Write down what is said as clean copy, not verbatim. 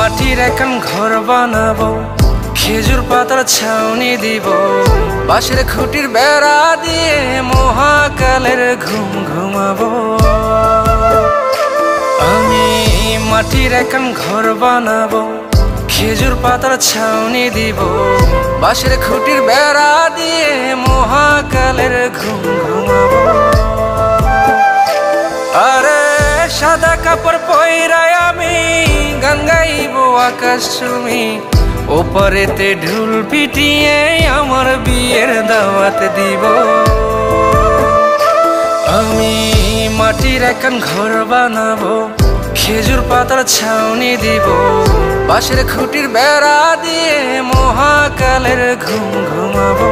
মাটির এখন ঘর বানাবো, খেজুর পাতার ছাউনি দিব, বাঁশের খুঁটির বেড়া দিয়ে মহাকালের ঘুম ঘুমাবো। আমি মাটির এখন ঘর বানাবো, খেজুর পাতার ছাউনি দিব, বাঁশের খুঁটির বেড়া দিয়ে মহাকালের ঘুম ঘুমাবো। আরে সাদা কাপড় পয়রায় আমি গান গাইব আকাশ চুমি, ওপারেতে ঢোল পিটিয়ে আমার বিয়ের দাওয়াত দিব। আমি মাটির এখন ঘর বানাবো, খেজুর পাতার ছাউনি দিব, বাঁশের খুঁটির বেড়া দিয়ে মহাকালের ঘুম ঘুমাবো।